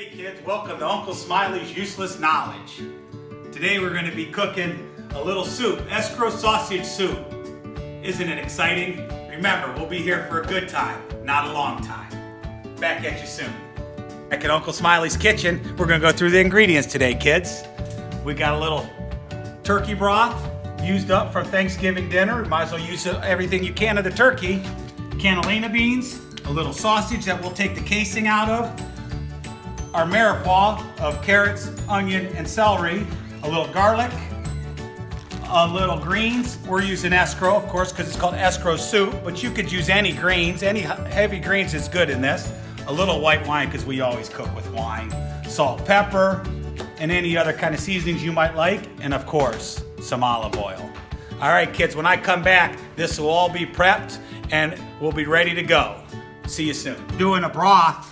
Hey kids, welcome to Uncle Smiley's Useless Knowledge. Today we're going to be cooking a little soup, escrow sausage soup. Isn't it exciting? Remember, we'll be here for a good time, not a long time. Back at you soon. Back at Uncle Smiley's kitchen, we're going to go through the ingredients today, kids. We got a little turkey broth used up from Thanksgiving dinner. Might as well use everything you can of the turkey. Cannellini beans, a little sausage that we'll take the casing out of, our mirepoix of carrots, onion, and celery, a little garlic, a little greens. We're using escrow, of course, because it's called escrow soup, but you could use any greens. Any heavy greens is good in this. A little white wine, because we always cook with wine. Salt, pepper, and any other kind of seasonings you might like, and of course, some olive oil. All right, kids, when I come back, this will all be prepped, and we'll be ready to go. See you soon. Doing a broth,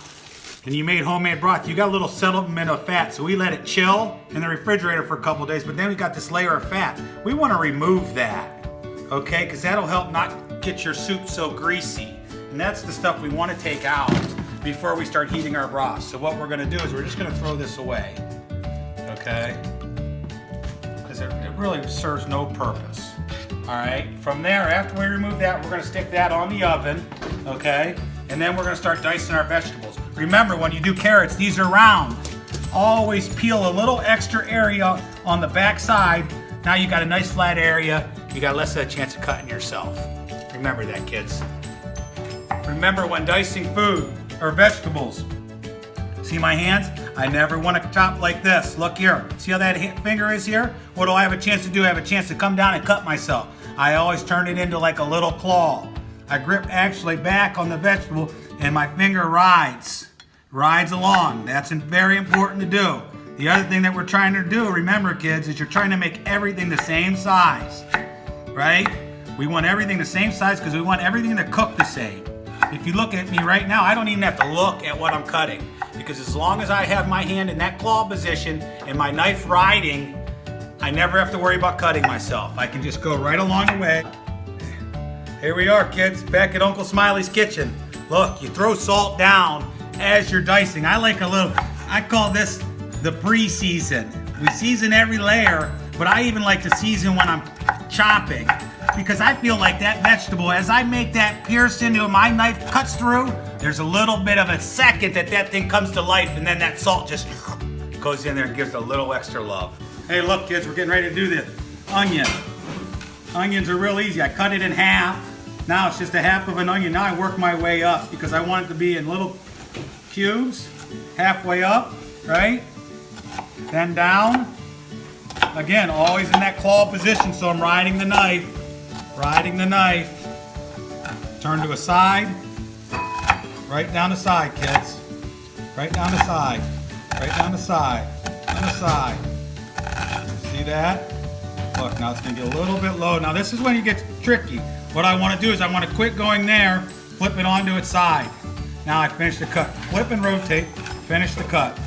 and you made homemade broth, you got a little settlement of fat, so we let it chill in the refrigerator for a couple days, but then we got this layer of fat. We want to remove that, okay, because that'll help not get your soup so greasy, and that's the stuff we want to take out before we start heating our broth. So what we're going to do is we're just going to throw this away, okay, because it really serves no purpose. All right, from there, after we remove that, we're going to stick that on the oven, okay, and then we're going to start dicing our vegetables. Remember, when you do carrots, these are round. Always peel a little extra area on the back side. Now you got a nice flat area. You got less of a chance of cutting yourself. Remember that, kids. Remember, when dicing food or vegetables, see my hands? I never want to chop like this. Look here. See how that finger is here? What do I have a chance to do? I have a chance to come down and cut myself. I always turn it into like a little claw. I grip actually back on the vegetable and my finger rides along. That's very important to do. The other thing that we're trying to do, remember kids, is you're trying to make everything the same size, right? We want everything the same size because we want everything to cook the same. If you look at me right now, I don't even have to look at what I'm cutting, because as long as I have my hand in that claw position and my knife riding, I never have to worry about cutting myself. I can just go right along the way. Here we are, kids, back at Uncle Smiley's kitchen. Look, you throw salt down as you're dicing. I call this the pre-season. We season every layer, but I even like to season when I'm chopping, because I feel like that vegetable, as I make that pierce into my knife cuts through, there's a little bit of a second that thing comes to life, and then that salt just goes in there and gives a little extra love. Hey, look, kids, we're getting ready to do this. Onion. Onions are real easy. I cut it in half. Now it's just a half of an onion. Now I work my way up because I want it to be in little cubes, halfway up, right? Then down. Again, always in that claw position, so I'm riding the knife. Turn to a side. Right down the side, kids. Right down the side. Right down the side. On the side. See that? Look, now it's going to get a little bit low. Now this is when it gets tricky. What I want to do is I want to quit going there, flip it onto its side. Now I finish the cut. Flip and rotate, finish the cut.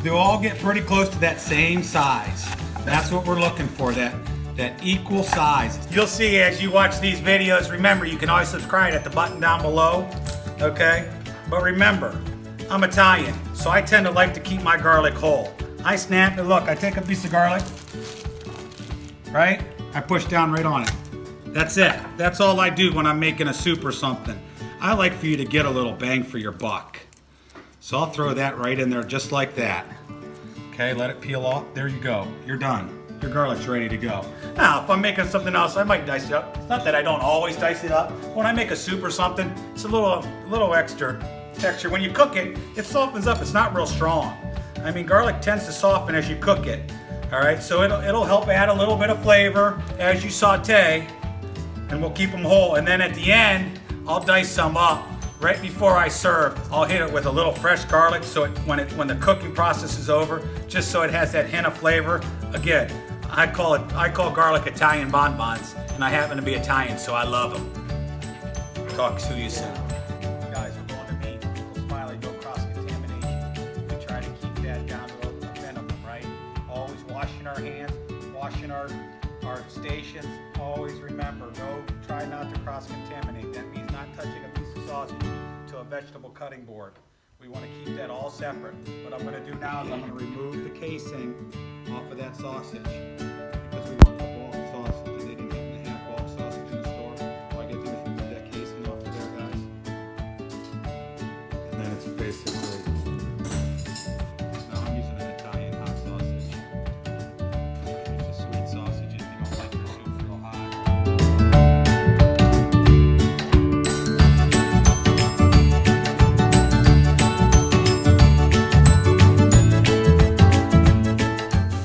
They'll all get pretty close to that same size. That's what we're looking for, that equal size. You'll see as you watch these videos, remember, you can always subscribe at the button down below, okay? But remember, I'm Italian, so I tend to like to keep my garlic whole. I snap it, look, I take a piece of garlic, right? I push down right on it. That's it. That's all I do when I'm making a soup or something. I like for you to get a little bang for your buck. So I'll throw that right in there just like that. Okay, let it peel off. There you go. You're done. Your garlic's ready to go. Now, if I'm making something else, I might dice it up. It's not that I don't always dice it up. When I make a soup or something, it's a little extra texture. When you cook it, it softens up. It's not real strong. I mean, garlic tends to soften as you cook it. All right, so it'll help add a little bit of flavor as you saute, and we'll keep them whole. And then at the end, I'll dice some up. Right before I serve, I'll hit it with a little fresh garlic, so when the cooking process is over, just so it has that hint of flavor. Again, I call garlic Italian bonbons, and I happen to be Italian, so I love them. Talk to you soon. Guys, we're going to meet Uncle Smiley, no cross-contamination. We try to keep that down to a minimum, right? Always washing our hands, washing our stations. Always remember, try not to cross-contaminate. That means not touching a piece of sausage to a vegetable cutting board. We want to keep that all separate. What I'm going to do now is I'm going to remove the casing off of that sausage because we want the bulk sausage, and they didn't have the half bulk sausage in the store. All I get to do is remove that casing off of there, guys. And then it's basically, now I'm using an Italian hot sausage. It's a sweet sausage if you don't like your soup real hot.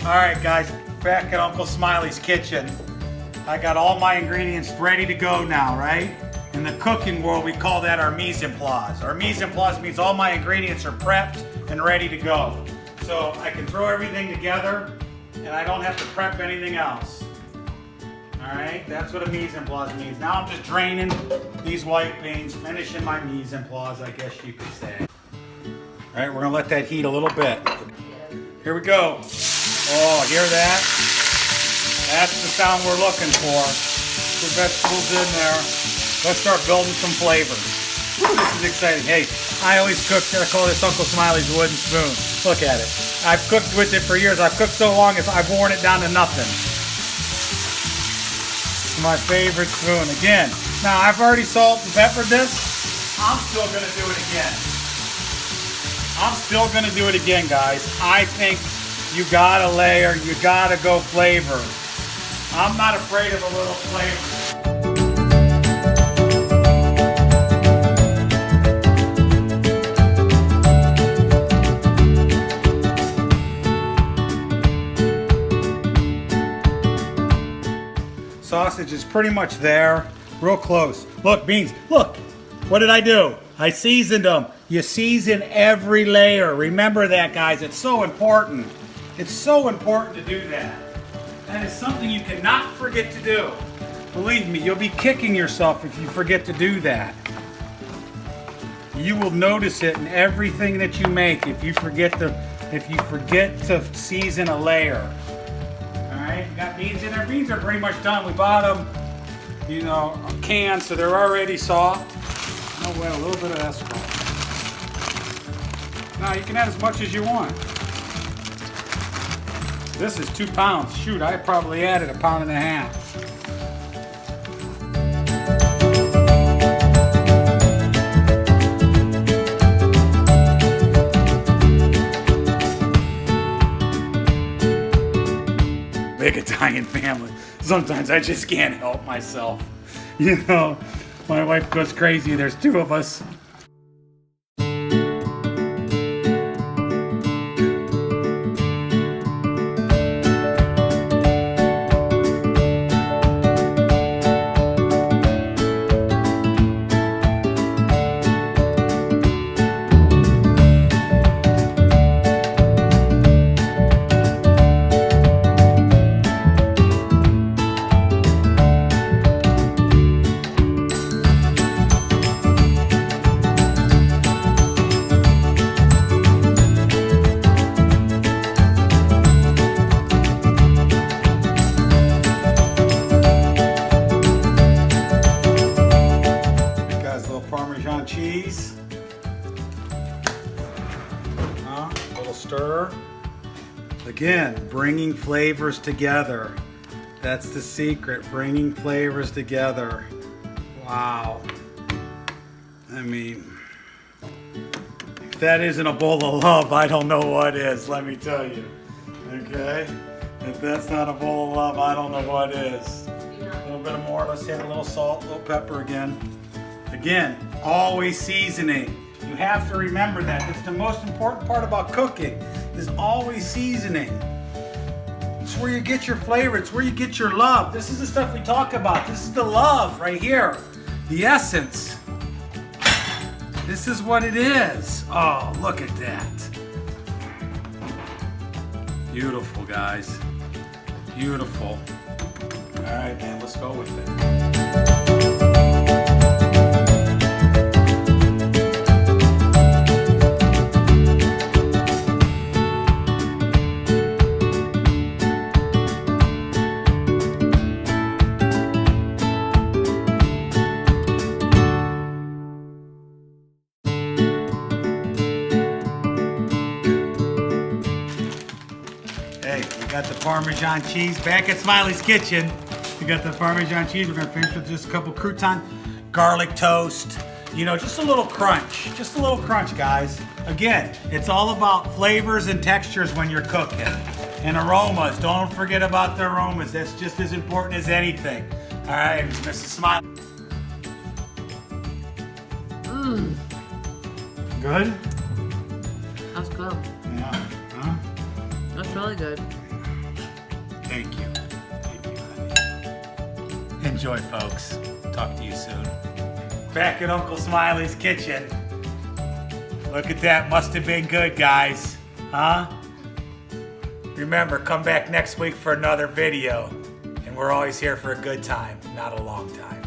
Alright guys, back at Uncle Smiley's kitchen. I got all my ingredients ready to go now, right? In the cooking world, we call that our mise en place. Our mise en place means all my ingredients are prepped and ready to go. So I can throw everything together and I don't have to prep anything else. Alright, that's what a mise en place means. Now I'm just draining these white beans, finishing my mise en place, I guess you could say. Alright, we're gonna let that heat a little bit. Here we go. Oh, hear that? That's the sound we're looking for. The vegetables in there. Let's start building some flavors. Woo, this is exciting. Hey, I always cook, I call this Uncle Smiley's wooden spoon. Look at it. I've cooked with it for years. I've cooked so long, I've worn it down to nothing. It's my favorite spoon. Again, now I've already salt and peppered this. I'm still gonna do it again. I'm still gonna do it again, guys. I think you gotta layer, you gotta go flavor. I'm not afraid of a little flavor. Sausage is pretty much there, real close. Look, beans, look, what did I do? I seasoned them. You season every layer. Remember that, guys, it's so important. It's so important to do that. That is something you cannot forget to do. Believe me, you'll be kicking yourself if you forget to do that. You will notice it in everything that you make if you forget to season a layer. Alright, you got beans in there. Beans are pretty much done. We bought them, you know, canned, so they're already soft. Oh well, a little bit of escrow. Now you can add as much as you want. This is 2 pounds. Shoot, I probably added 1.5 pounds. Big Italian family. Sometimes I just can't help myself. You know, my wife goes crazy. There's 2 of us. Parmesan cheese. Little stir. Again, bringing flavors together. That's the secret, bringing flavors together. Wow. I mean, if that isn't a bowl of love, I don't know what is, let me tell you. Okay? If that's not a bowl of love, I don't know what is. A little bit more, let's add a little salt, a little pepper again. Again, always seasoning. You have to remember that. It's the most important part about cooking, is always seasoning. It's where you get your flavor. It's where you get your love. This is the stuff we talk about. This is the love right here. The essence. This is what it is. Oh, look at that. Beautiful, guys. Beautiful. All right, man, let's go with it. Hey, we got the Parmesan cheese back at Smiley's Kitchen. We got the Parmesan cheese. We're gonna finish with just a couple crouton, garlic toast. You know, just a little crunch. Just a little crunch, guys. Again, it's all about flavors and textures when you're cooking. And aromas. Don't forget about the aromas. That's just as important as anything. All right, Mrs. Smiley. Mmm. Good? That's good. Yeah. Huh? That's really good. Thank you. Thank you, honey. Enjoy, folks. Talk to you soon. Back at Uncle Smiley's kitchen. Look at that. Must have been good, guys. Huh? Remember, come back next week for another video. And we're always here for a good time, not a long time.